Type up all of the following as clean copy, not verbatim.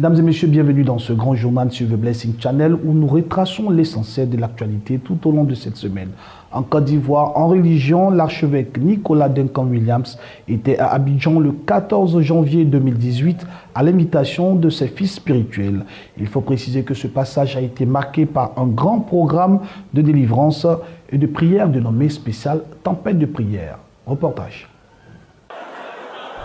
Mesdames et messieurs, bienvenue dans ce grand journal sur The Blessing Channel où nous retraçons l'essentiel de l'actualité tout au long de cette semaine. En Côte d'Ivoire, en religion, l'archevêque Nicolas Duncan Williams était à Abidjan le 14 janvier 2018 à l'invitation de ses fils spirituels. Il faut préciser que ce passage a été marqué par un grand programme de délivrance et de prière dénommé spécial Tempête de prière. Reportage.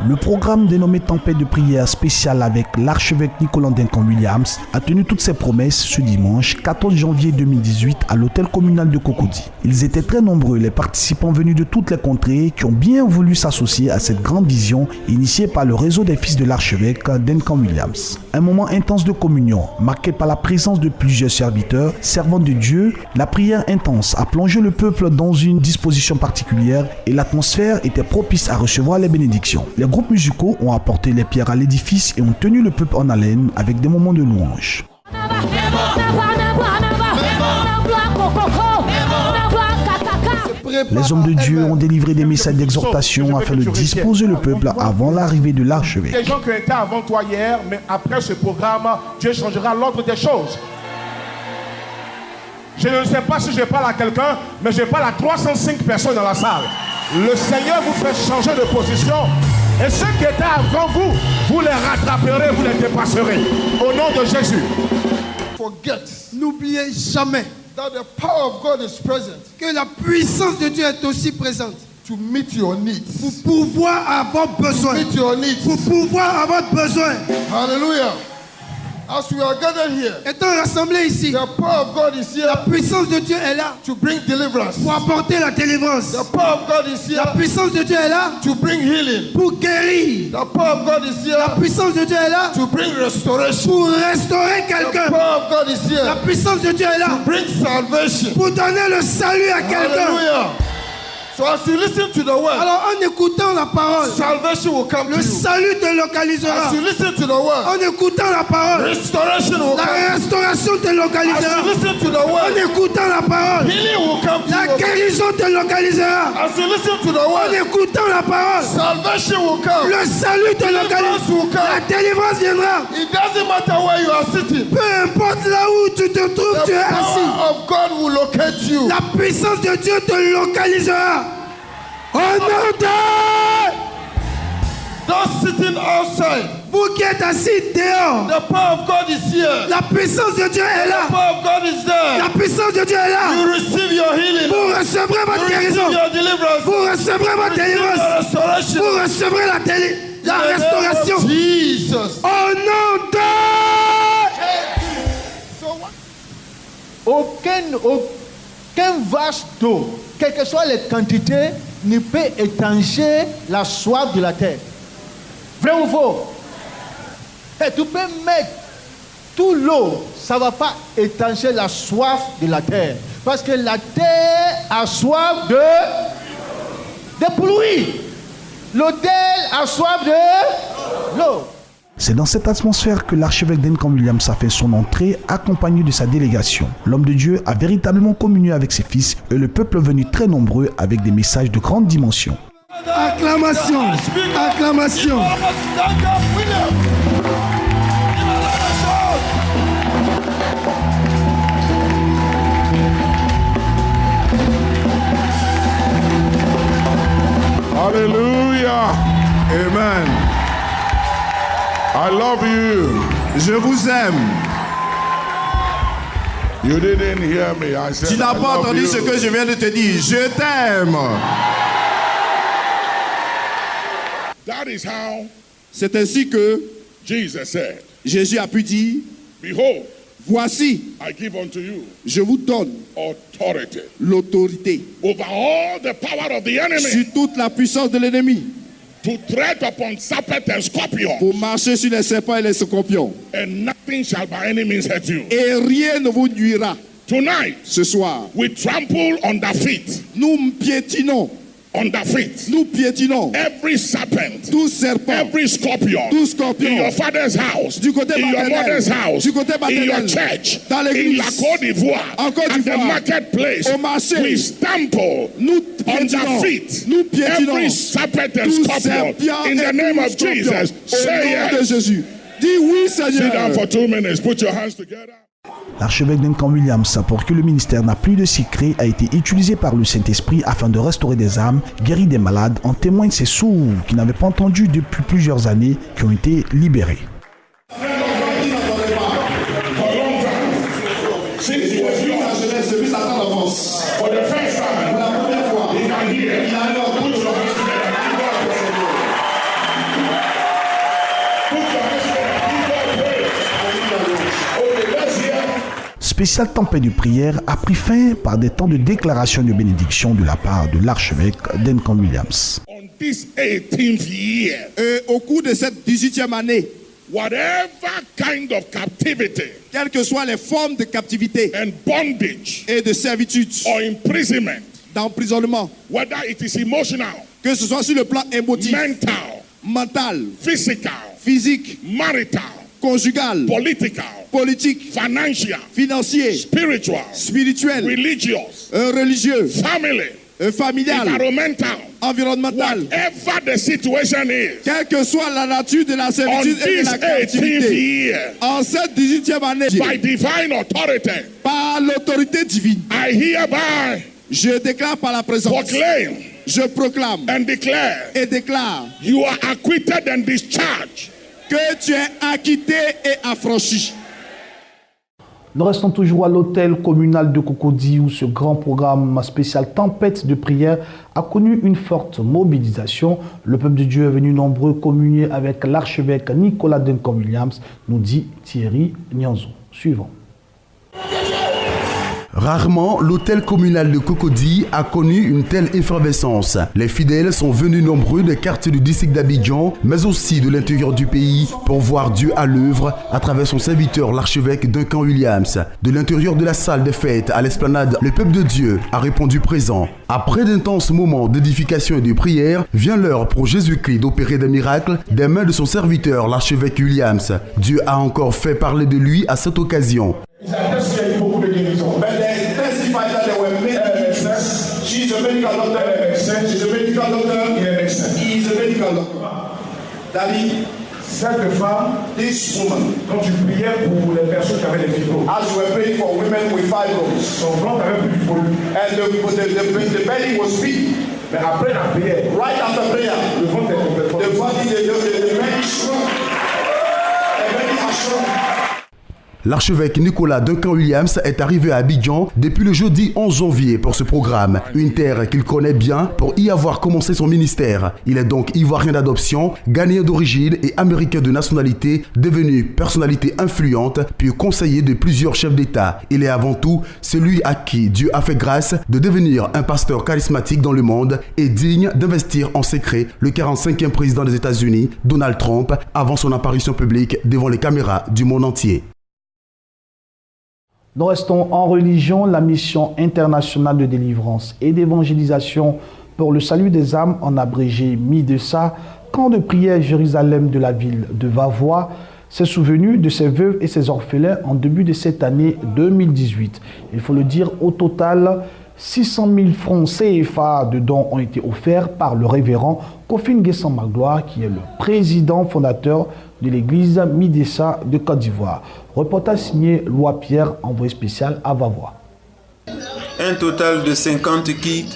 Le programme dénommé Tempête de prière spéciale avec l'archevêque Nicolas Duncan Williams a tenu toutes ses promesses ce dimanche 14 janvier 2018 à l'hôtel communal de Cocody. Ils étaient très nombreux, les participants venus de toutes les contrées qui ont bien voulu s'associer à cette grande vision initiée par le réseau des fils de l'archevêque Duncan Williams. Un moment intense de communion, marqué par la présence de plusieurs serviteurs, servants de Dieu. La prière intense a plongé le peuple dans une disposition particulière et l'atmosphère était propice à recevoir les bénédictions. Les groupes musicaux ont apporté les pierres à l'édifice et ont tenu le peuple en haleine avec des moments de louange. Les hommes de Dieu ont délivré des messages d'exhortation afin de disposer le peuple avant l'arrivée de l'archevêque. Des gens qui étaient avant toi hier, mais après ce programme, Dieu changera l'ordre des choses. Je ne sais pas si je parle à quelqu'un, mais je parle à 305 personnes dans la salle. Le Seigneur vous fait changer de position. Et ceux qui étaient avant vous, vous les rattraperez, vous les dépasserez. Au nom de Jésus. N'oubliez jamais that the power of God is present que la puissance de Dieu est aussi présente to meet your needs. pour pouvoir avoir besoin. To meet your needs. Pour pouvoir avoir besoin. Hallelujah. As we are gathered here, Étant rassemblés ici, the power of God is here la puissance de Dieu est là to bring deliverance. pour apporter la délivrance. The power of God is here La puissance de Dieu est là to bring healing. pour guérir. The power of God is here La puissance de Dieu est là to bring restoration. pour restaurer The quelqu'un. power of God is La here puissance de Dieu est là to bring salvation. pour donner le salut à quelqu'un. Hallelujah. So as you listen to the word, Alors en écoutant la parole, salvation will come to le you. salut te localisera. As you listen to the word, En écoutant la parole, restoration will come. la restauration te As localisera. you listen to the En word, écoutant la parole, healing will come to la you. guérison te localisera. As you listen to the En word, écoutant la parole, salvation will come. le salut te Deliverance localisera. will come. La délivrance viendra. It doesn't matter where you are sitting. Peu importe là où tu te trouves, The tu es assis. power of God will locate you. La puissance de Dieu te localisera. Au nom de Those sitting outside, vous qui êtes assis dehors, the power of God is here. la puissance de Dieu est The là. power of God is there. La puissance de Dieu est là. You receive your healing. Vous recevrez You votre receive guérison. your deliverance. Vous recevrez votre Receive délivrance. your restoration. Vous recevrez la In the name restauration. of Jesus. Au nom de... So what? Aucun vase d'eau, quelles que soient les quantités, ne peut étancher la soif de la terre. Vrai ou faux? Et tu peux mettre tout l'eau, ça ne va pas étancher la soif de la terre. Parce que la terre a soif de pluie. L'autel a soif de l'eau. C'est dans cette atmosphère que l'archevêque Duncan Williams a fait son entrée accompagné de sa délégation. L'homme de Dieu a véritablement communié avec ses fils et le peuple venu très nombreux avec des messages de grande dimension. Acclamation. Acclamation. Alléluia. Amen. I love you. Je vous aime. You didn't hear me. I said, Tu n'as I pas love entendu you. ce que je viens de te dire. Je t'aime. That is how C'est ainsi que Jesus said, Jésus a pu dire, behold, voici, I give unto you je vous donne authority l'autorité over all the power of the sur enemy toute la puissance de l'ennemi to tread upon serpent and scorpion, pour marcher sur les serpents et les scorpions. and nothing shall by any means hurt you. Et rien ne vous nuira. Tonight, Ce soir, we trample under feet, nous piétinons under feet, Nous piétinons every serpent, tout serpent, every scorpion, tout scorpion, in your father's house, du côté in your maternel, mother's house, du côté in your maternel, church, dans in l'église, la Côte d'Ivoire, en Côte at the d'Ivoire, marketplace, au marché, we stample nous under piétinons, feet nous piétinons every serpent and tout scorpion serpent in the et name tout of scorpion. Jesus. Au Say nom de yes. Jésus. Dis oui, Sit down Seigneur. for 2 minutes. Put your hands together. L'archevêque Duncan Williams, pour que le ministère n'a plus de secret, a été utilisé par le Saint-Esprit afin de restaurer des âmes, guérir des malades. En témoignent ces sourds qui n'avaient pas entendu depuis plusieurs années, qui ont été libérés. Since he was young, for the first time, he can hear. Put your hands together. Put your hands together. Give God praise. Okay, let's hear. Spéciale tempête de prière a pris fin par des temps de déclaration de bénédiction de la part de l'archevêque Duncan Williams. On this 18th year, Et au cours de cette 18e année, whatever kind of captivity quelles que soient les formes de captivité and bondage et de servitude, or imprisonment, d'emprisonnement, whether it is emotional, que ce soit sur le plan émotif, mental, mental, physical, physique, marital, conjugal, political, politique, financial, financier, spiritual, spirituel, religious, religieux, family, familial, environmental, environnemental, whatever the situation is, quelle que soit la nature de la on servitude et de this la 18th captivité, year, en cette 18e année, by divine authority, par l'autorité divine, I hereby je déclare par la présence, proclaim je proclame and declare et déclare you are acquitted and discharged. que tu es acquitté et affranchi. Nous restons toujours à l'hôtel communal de Cocody où ce grand programme spécial Tempête de prière a connu une forte mobilisation. Le peuple de Dieu est venu nombreux communier avec l'archevêque Nicolas Duncan Williams, nous dit Thierry Nianzo. Suivant. Rarement, l'hôtel communal de Cocody a connu une telle effervescence. Les fidèles sont venus nombreux des quartiers du district d'Abidjan, mais aussi de l'intérieur du pays, pour voir Dieu à l'œuvre à travers son serviteur, l'archevêque Duncan Williams. De l'intérieur de la salle des fêtes à l'esplanade, le peuple de Dieu a répondu présent. Après d'intenses moments d'édification et de prière, vient l'heure pour Jésus-Christ d'opérer des miracles des mains de son serviteur, l'archevêque Williams. Dieu a encore fait parler de lui à cette occasion. Il a eu beaucoup de guérisons. Mais les testified that they were made médecins. She's a medical doctor. She's a medical doctor. Il est médecin. He is a medical doctor. Daddy, cette femme, this woman, quand tu priais pour les personnes qui avaient des fibroses, as you were praying for women with fibroids, son ventre avait plus de volume. And the belly was big. Mais après la prière, right after prayer, le ventre est complètement. The body, the belly shrunk. The belly has shrunk. L'archevêque Nicolas Duncan Williams est arrivé à Abidjan depuis le jeudi 11 janvier pour ce programme, une terre qu'il connaît bien pour y avoir commencé son ministère. Il est donc ivoirien d'adoption, ghanéen d'origine et américain de nationalité, devenu personnalité influente puis conseiller de plusieurs chefs d'État. Il est avant tout celui à qui Dieu a fait grâce de devenir un pasteur charismatique dans le monde et digne d'investir en secret le 45e président des États-Unis, Donald Trump, avant son apparition publique devant les caméras du monde entier. Nous restons en religion. La mission internationale de délivrance et d'évangélisation pour le salut des âmes, en abrégé MIDESA, camp de prière Jérusalem de la ville de Vavois, s'est souvenu de ses veuves et ses orphelins en début de cette année 2018. Il faut le dire, au total, 600 000 francs CFA de dons ont été offerts par le révérend Kofi Nguessan Magloire, qui est le président fondateur de l'église MIDESA de Côte d'Ivoire. Reportage signé Loi Pierre, envoyé spécial à Vavois. Un total de 50 kits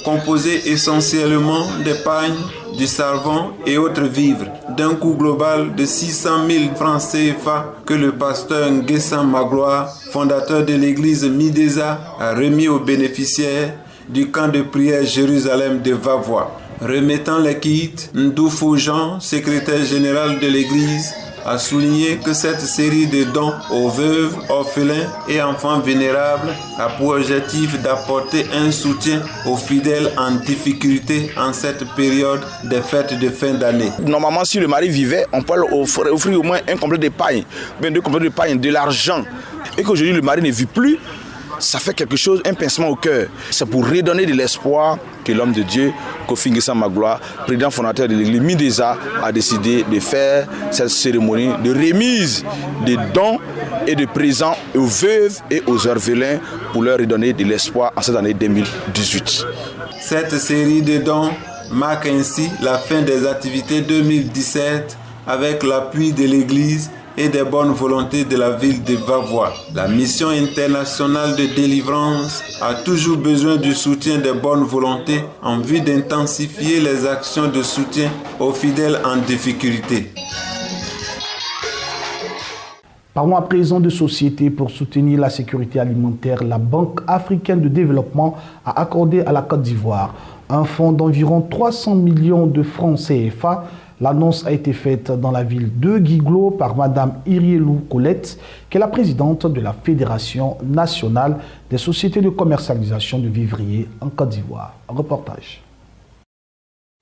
composés essentiellement d'épargne, du savon et autres vivres, d'un coût global de 600 000 francs CFA que le pasteur Nguessan Magloire, fondateur de l'église MIDESA, a remis aux bénéficiaires du camp de prière Jérusalem de Vavois. Remettant les kits, Ndoufou Jean, secrétaire général de l'église, a souligné que cette série de dons aux veuves, orphelins et enfants vénérables a pour objectif d'apporter un soutien aux fidèles en difficulté en cette période des fêtes de fin d'année. Normalement, si le mari vivait, on peut offrir au moins un complet d'épargne, bien deux complets d'épargne, de l'argent. Et qu'aujourd'hui le mari ne vit plus, ça fait quelque chose, un pincement au cœur. C'est pour redonner de l'espoir que l'homme de Dieu, Kofi Nguessan Magloire, président fondateur de l'église MIDESA, a décidé de faire cette cérémonie de remise de dons et de présents aux veuves et aux orphelins pour leur redonner de l'espoir en cette année 2018. Cette série de dons marque ainsi la fin des activités 2017 avec l'appui de l'église et des bonnes volontés de la ville de Vavois. La mission internationale de délivrance a toujours besoin du soutien des bonnes volontés en vue d'intensifier les actions de soutien aux fidèles en difficulté. Parlons à présent de société. Pour soutenir la sécurité alimentaire, la Banque africaine de développement a accordé à la Côte d'Ivoire un fonds d'environ 300 millions de francs CFA. L'annonce a été faite dans la ville de Guiglo par Mme Irielou Colette, qui est la présidente de la Fédération nationale des sociétés de commercialisation de vivriers en Côte d'Ivoire. Un reportage.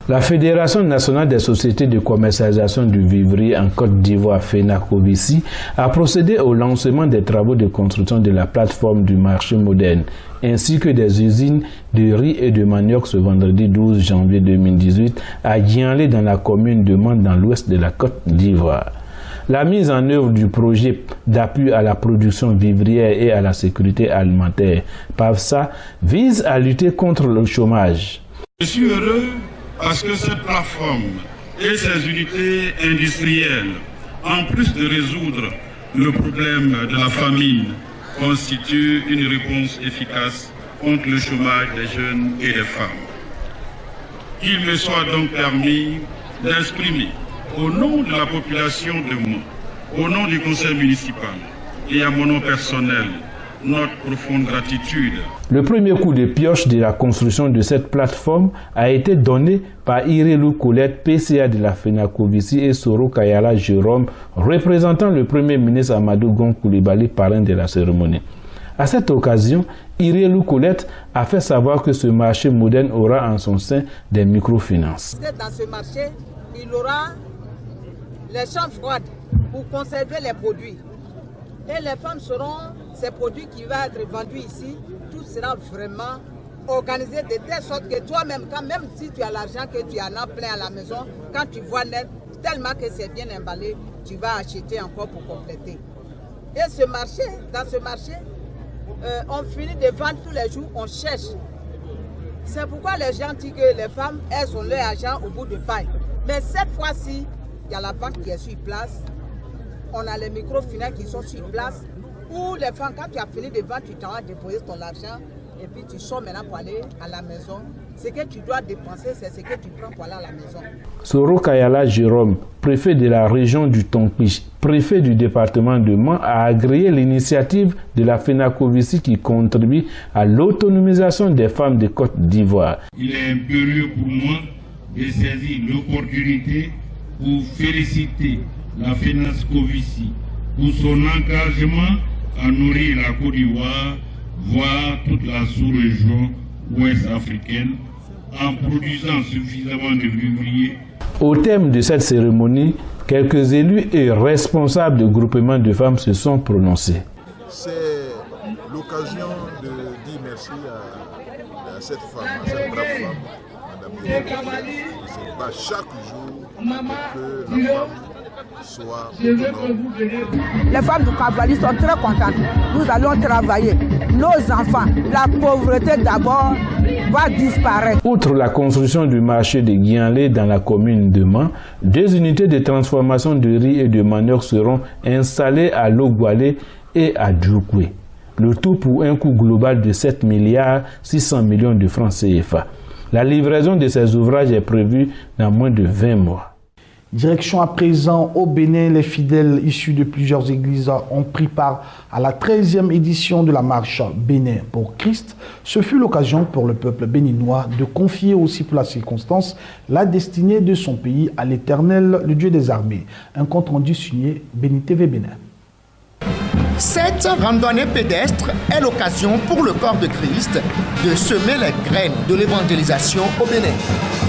La Fédération nationale des sociétés de commercialisation du vivrier en Côte d'Ivoire, FENACOVICI, a procédé au lancement des travaux de construction de la plateforme du marché moderne, ainsi que des usines de riz et de manioc ce vendredi 12 janvier 2018 à Gianlé dans la commune de Mande dans l'ouest de la Côte d'Ivoire. La mise en œuvre du projet d'appui à la production vivrière et à la sécurité alimentaire, PAVSA, vise à lutter contre le chômage. Je suis heureux parce que cette plateforme et ses unités industrielles, en plus de résoudre le problème de la famine, constituent une réponse efficace contre le chômage des jeunes et des femmes. Il me soit donc permis d'exprimer, au nom de la population de Mans, au nom du conseil municipal et à mon nom personnel, notre profonde gratitude. Le premier coup de pioche de la construction de cette plateforme a été donné par Irielou Colette, PCA de la FENACOVICI, et Soro Kayala Jérôme, représentant le Premier ministre Amadou Gon Coulibaly, parrain de la cérémonie. À cette occasion, Irielou Colette a fait savoir que ce marché moderne aura en son sein des microfinances. Dans ce marché, il aura les chambres froides pour conserver les produits. Et les femmes seront ces produits qui vont être vendus ici. Tout sera vraiment organisé de telle sorte que toi-même, quand même si tu as l'argent, que tu en as plein à la maison, quand tu vois net, tellement que c'est bien emballé, tu vas acheter encore pour compléter. Et ce marché, dans ce marché, on finit de vendre tous les jours, on cherche. C'est pourquoi les gens disent que les femmes, elles ont leur argent au bout de paille. Mais cette fois-ci, il y a la banque qui est sur place. On a les microfinances qui sont sur place. Pour les femmes, quand tu as fini de vendre, tu t'en vas déposer ton argent et puis tu sors maintenant pour aller à la maison. Ce que tu dois dépenser, c'est ce que tu prends pour aller à la maison. Soro Kayala Jérôme, préfet de la région du Tonkish, préfet du département de Mans, a agréé l'initiative de la FENACOVICI qui contribue à l'autonomisation des femmes de Côte d'Ivoire. Il est impérieux pour moi de saisir l'opportunité pour féliciter la FENACOVICI pour son engagement à nourrir la Côte d'Ivoire, voire toute la sous-région ouest africaine, en produisant suffisamment de vivriers. Au thème de cette cérémonie, quelques élus et responsables de groupements de femmes se sont prononcés. C'est l'occasion de dire merci à cette femme, à cette brave femme, Madame Irielou, qui se bat chaque jour pour que la femme soit autonome. Les femmes du Cavalier sont très contentes. Nous allons travailler. Nos enfants, la pauvreté d'abord va disparaître. Outre la construction du marché de Gianlé dans la commune de Mans, 2 unités de transformation de riz et de manioc seront installées à Logoualé et à Djoukoué. Le tout pour un coût global de 7 milliards 600 millions de francs CFA. La livraison de ces ouvrages est prévue dans moins de 20 mois. Direction à présent au Bénin, les fidèles issus de plusieurs églises ont pris part à la 13e édition de la marche Bénin pour Christ. Ce fut l'occasion pour le peuple béninois de confier aussi pour la circonstance la destinée de son pays à l'Éternel, le Dieu des armées. Un compte rendu signé Béni TV Bénin. Cette randonnée pédestre est l'occasion pour le corps de Christ de semer les graines de l'évangélisation au Bénin.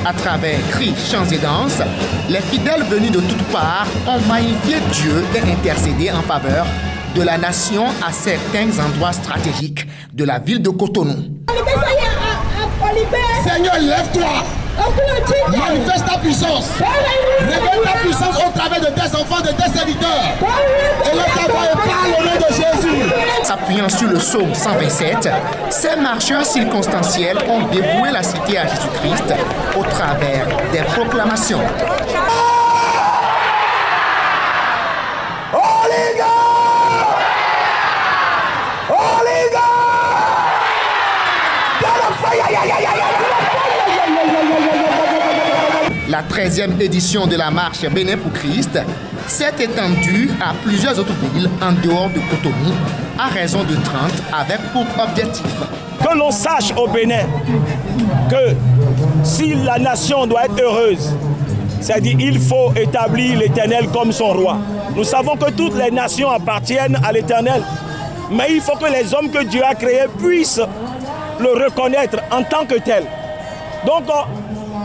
À travers cris, chants et danses, les fidèles venus de toutes parts ont magnifié Dieu et intercédé en faveur de la nation à certains endroits stratégiques de la ville de Cotonou. Seigneur, lève-toi. Manifeste ta puissance. Révèle ta puissance au travers de tes enfants, de tes serviteurs. Et lève ta voix et parle au nom de Jésus. S'appuyant sur le psaume 127, ces marcheurs circonstanciels ont dévoué la cité à Jésus-Christ au travers des proclamations. Oh La 13e édition de la marche Bénin pour Christ s'est étendue à plusieurs autres villes en dehors de Cotonou, à raison de 30, avec pour objectif que l'on sache au Bénin que si la nation doit être heureuse, c'est-à-dire il faut établir l'Éternel comme son roi. Nous savons que toutes les nations appartiennent à l'Éternel, mais il faut que les hommes que Dieu a créés puissent le reconnaître en tant que tel. Donc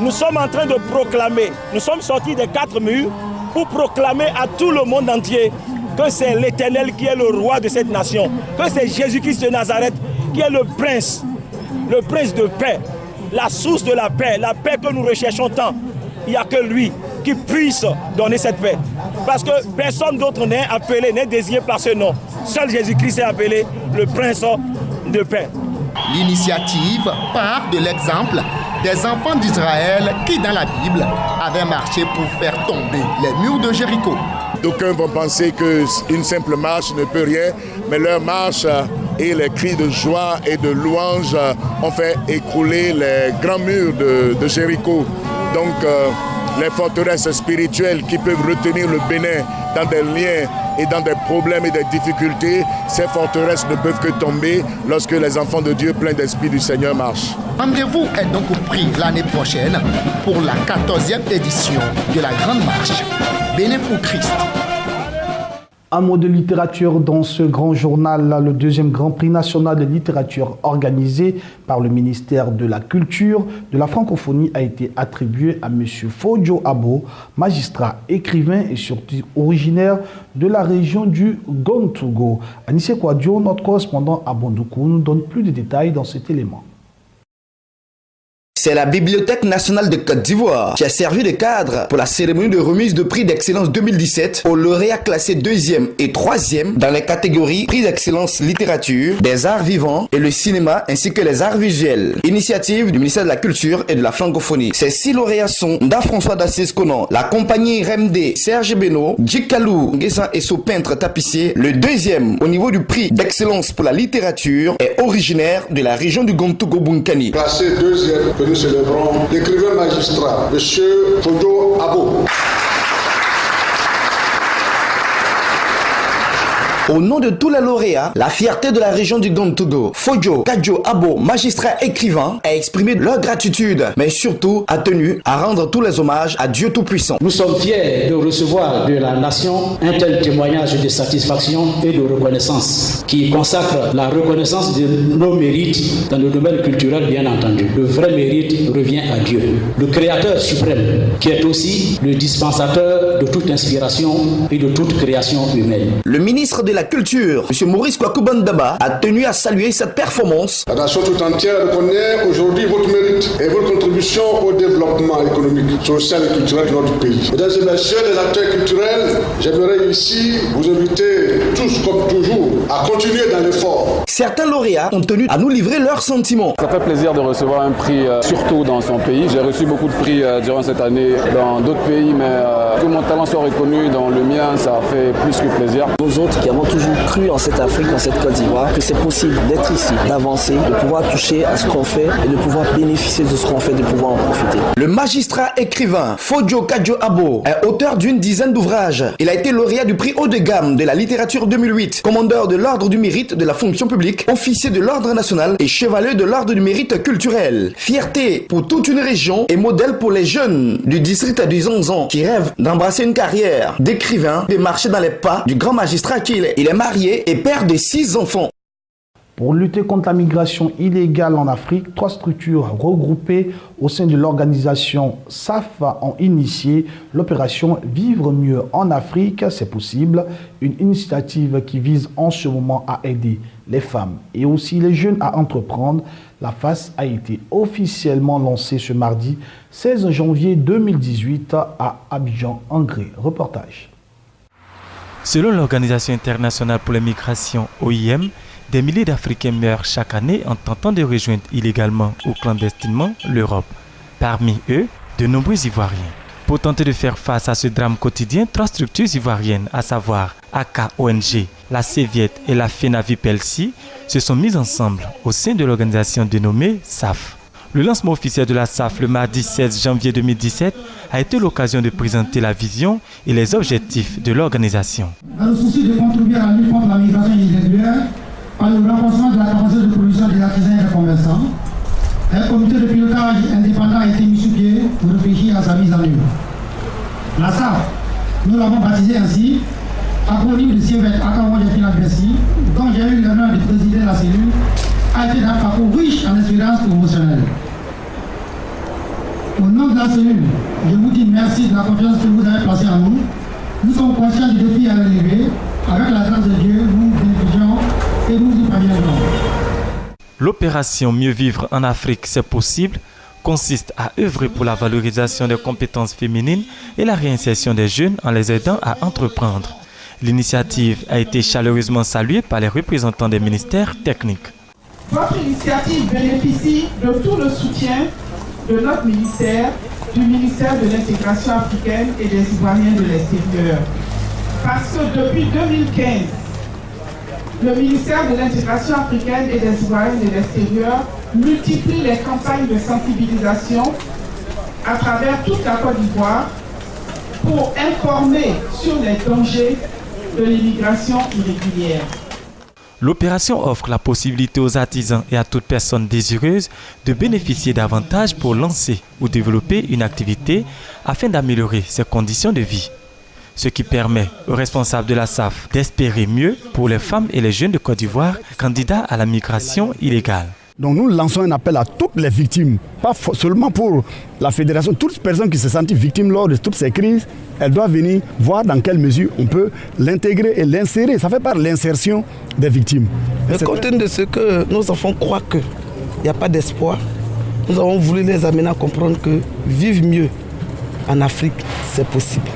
nous sommes en train de proclamer, nous sommes sortis des 4 murs pour proclamer à tout le monde entier que c'est l'Éternel qui est le roi de cette nation, que c'est Jésus-Christ de Nazareth qui est le prince de paix, la source de la paix que nous recherchons tant. Il n'y a que lui qui puisse donner cette paix. Parce que personne d'autre n'est appelé, n'est désigné par ce nom. Seul Jésus-Christ est appelé le prince de paix. L'initiative part de l'exemple des enfants d'Israël qui, dans la Bible, avaient marché pour faire tomber les murs de Jéricho. D'aucuns vont penser qu'une simple marche ne peut rien, mais leur marche et les cris de joie et de louange ont fait écrouler les grands murs de Jéricho. Donc les forteresses spirituelles qui peuvent retenir le Bénin dans des liens et dans des problèmes et des difficultés, ces forteresses ne peuvent que tomber lorsque les enfants de Dieu pleins d'esprit du Seigneur marchent. Rendez-vous est donc pris l'année prochaine pour la 14e édition de la Grande Marche Bénin pour Christ. Un mot de littérature dans ce grand journal, le 2e Grand Prix national de littérature organisé par le ministère de la Culture de la Francophonie a été attribué à M. Fodjo Abo, magistrat, écrivain et surtout originaire de la région du Gontougo. Anissé Kouadio, notre correspondant à Bondoukou, nous donne plus de détails dans cet élément. C'est la Bibliothèque nationale de Côte d'Ivoire qui a servi de cadre pour la cérémonie de remise de prix d'excellence 2017 aux lauréats classés 2e et 3e dans les catégories prix d'excellence littérature, des arts vivants et le cinéma ainsi que les arts visuels. Initiative du ministère de la Culture et de la Francophonie. Ces 6 lauréats sont Nda-François d'Assès-Conan, la compagnie Remdé, Serge Beno, Djikalou Nguessan et son peintre tapissier. Le 2e au niveau du prix d'excellence pour la littérature est originaire de la région du Gontougo-Bunkani. Classé 2e, que nous célébrons l'écrivain magistrat, M. Fodjo Abo. Au nom de tous les lauréats, la fierté de la région du Gontougo, Fodjo Kadjo Abo, magistrat écrivain, a exprimé leur gratitude, mais surtout a tenu à rendre tous les hommages à Dieu Tout-Puissant. Nous sommes fiers de recevoir de la nation un tel témoignage de satisfaction et de reconnaissance qui consacre la reconnaissance de nos mérites dans le domaine culturel, bien entendu. Le vrai mérite revient à Dieu, le Créateur suprême, qui est aussi le dispensateur de toute inspiration et de toute création humaine. Le ministre de la Culture, M. Maurice Kwakoubandaba, a tenu à saluer cette performance. La nation tout entière reconnaît aujourd'hui votre mérite et votre contribution au développement économique, social et culturel de notre pays. Mesdames et messieurs les acteurs culturels, j'aimerais ici vous inviter tous comme toujours à continuer dans l'effort. Certains lauréats ont tenu à nous livrer leurs sentiments. Ça fait plaisir de recevoir un prix, surtout dans son pays. J'ai reçu beaucoup de prix durant cette année dans d'autres pays, mais que mon talent soit reconnu dans le mien, ça fait plus que plaisir. Nous autres qui avons toujours cru en cette Afrique, en cette Côte d'Ivoire, que c'est possible d'être ici, d'avancer, de pouvoir toucher à ce qu'on fait et de pouvoir bénéficier de ce qu'on fait, de pouvoir en profiter. Le magistrat écrivain Fodjo Kadjo Abo est auteur d'une dizaine d'ouvrages. Il a été lauréat du prix haut de gamme de la littérature 2008, commandeur de l'ordre du mérite de la fonction publique, officier de l'ordre national et chevalier de l'ordre du mérite culturel. Fierté pour toute une région et modèle pour les jeunes du district du Zonzon qui rêvent d'embrasser une carrière d'écrivain, de marcher dans les pas du grand magistrat qu'il est. Il est marié et père de 6 enfants. Pour lutter contre la migration illégale en Afrique, 3 structures regroupées au sein de l'organisation SAF ont initié l'opération Vivre mieux en Afrique, c'est possible, une initiative qui vise en ce moment à aider les femmes et aussi les jeunes à entreprendre. La FAS a été officiellement lancée ce mardi 16 janvier 2018 à Abidjan, en Gré. Reportage. Selon l'Organisation internationale pour les migrations OIM, des milliers d'Africains meurent chaque année en tentant de rejoindre illégalement ou clandestinement l'Europe. Parmi eux, de nombreux Ivoiriens. Pour tenter de faire face à ce drame quotidien, 3 structures ivoiriennes, à savoir AK-ONG, la CEVIET et la FENAVIPELSI, se sont mises ensemble au sein de l'organisation dénommée SAF. Le lancement officiel de la SAF le mardi 16 janvier 2017 a été l'occasion de présenter la vision et les objectifs de l'organisation. Dans le souci de contribuer à la lutte contre la migration irrégulière, par le renforcement de la capacité de production des artisans et des commerçants, un comité de pilotage indépendant a été mis sur pied pour réfléchir à sa mise en œuvre. La SAF, nous l'avons baptisée ainsi, acronyme de CEVET AK-ONG FENAVIPELSI, dont j'ai eu l'honneur de présider la cellule, a été d'un parcours riche en expérience promotionnelle. Au nom de la cellule, je vous dis merci de la confiance que vous avez placée en nous. Nous sommes conscients du défi à relever. Avec la grâce de Dieu, nous bénéficions et nous y parviendrons. L'opération Mieux vivre en Afrique, c'est possible consiste à œuvrer pour la valorisation des compétences féminines et la réinsertion des jeunes en les aidant à entreprendre. L'initiative a été chaleureusement saluée par les représentants des ministères techniques. Votre initiative bénéficie de tout le soutien de notre ministère, du ministère de l'intégration africaine et des Ivoiriens de l'extérieur. Parce que depuis 2015, le ministère de l'intégration africaine et des Ivoiriens de l'extérieur multiplie les campagnes de sensibilisation à travers toute la Côte d'Ivoire pour informer sur les dangers de l'immigration irrégulière. L'opération offre la possibilité aux artisans et à toute personne désireuse de bénéficier davantage pour lancer ou développer une activité afin d'améliorer ses conditions de vie. Ce qui permet aux responsables de la SAF d'espérer mieux pour les femmes et les jeunes de Côte d'Ivoire candidats à la migration illégale. Donc nous lançons un appel à toutes les victimes, pas seulement pour la fédération, toutes les personnes qui se sentent victimes lors de toutes ces crises, elles doivent venir voir dans quelle mesure on peut l'intégrer et l'insérer. Ça fait par l'insertion des victimes. Mais compte tenu de ce que nos enfants croient qu'il n'y a pas d'espoir, nous avons voulu les amener à comprendre que vivre mieux en Afrique, c'est possible.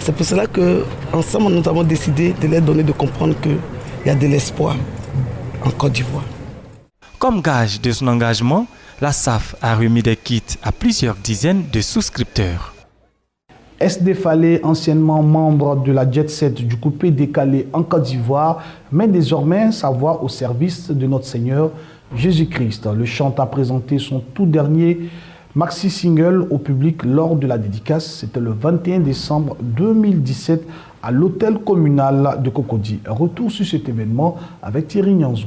C'est pour cela qu'ensemble, nous avons décidé de leur donner de comprendre qu'il y a de l'espoir en Côte d'Ivoire. Comme gage de son engagement, la SAF a remis des kits à plusieurs dizaines de souscripteurs. SD Falé, anciennement membre de la Jet Set du coupé décalé en Côte d'Ivoire, met désormais sa voix au service de notre Seigneur Jésus-Christ. Le chant a présenté son tout dernier maxi-single au public lors de la dédicace. C'était le 21 décembre 2017 à l'hôtel communal de Cocody. Retour sur cet événement avec Thierry Nianzou.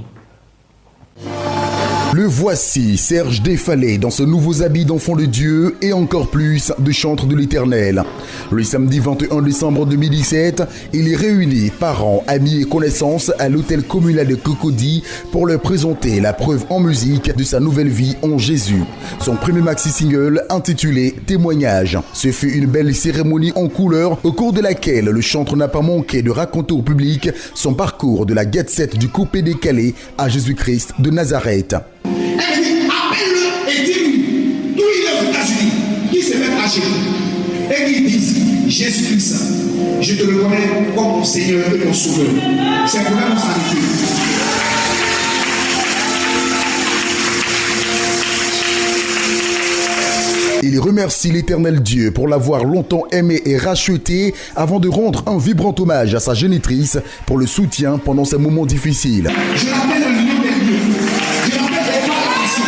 Le voici, Serge Défalé, dans ses nouveaux habits d'enfant de Dieu et encore plus de chantre de l'Éternel. Le samedi 21 décembre 2017, il est réuni parents, amis et connaissances à l'hôtel communal de Cocody pour leur présenter la preuve en musique de sa nouvelle vie en Jésus. Son premier maxi-single intitulé Témoignage. Ce fut une belle cérémonie en couleur au cours de laquelle le chantre n'a pas manqué de raconter au public son parcours de la Jet Set du coupé décalé à Jésus-Christ de Nazareth. Elle dit, appelle-le et dis-lui, d'où il est aux États-Unis, qui se met à genoux. Et qu'il dise, Jésus-Christ, je te reconnais comme mon Seigneur et mon Sauveur. C'est pour la nostalgie. Il remercie l'Éternel Dieu pour l'avoir longtemps aimé et racheté avant de rendre un vibrant hommage à sa génitrice pour le soutien pendant ces moments difficiles. Je l'appelle le lion des lieux. Je l'appelle les rois de la nation.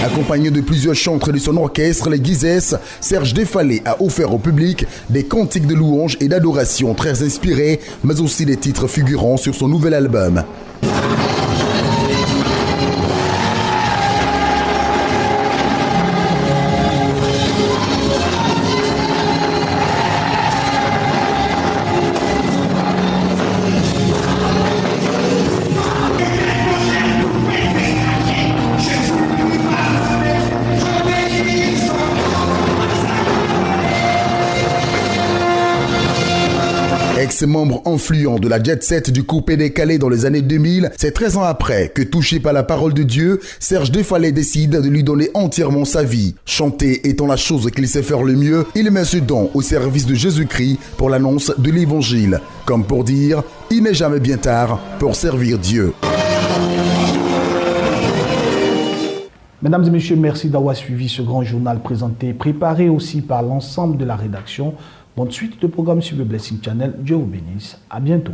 Accompagné de plusieurs chantres de son orchestre, les Guizès, Serge Défalé a offert au public des cantiques de louange et d'adoration très inspirés, mais aussi des titres figurant sur son nouvel album. Ex-membre influent de la jet set du coupé décalé dans les années 2000, c'est 13 ans après que, touché par la parole de Dieu, Serge Defallet décide de lui donner entièrement sa vie. Chanter étant la chose qu'il sait faire le mieux, il met ce don au service de Jésus-Christ pour l'annonce de l'Évangile. Comme pour dire, il n'est jamais bien tard pour servir Dieu. Mesdames et messieurs, merci d'avoir suivi ce grand journal présenté, préparé aussi par l'ensemble de la rédaction. Bonne suite de programme sur le Blessing Channel. Dieu vous bénisse. À bientôt.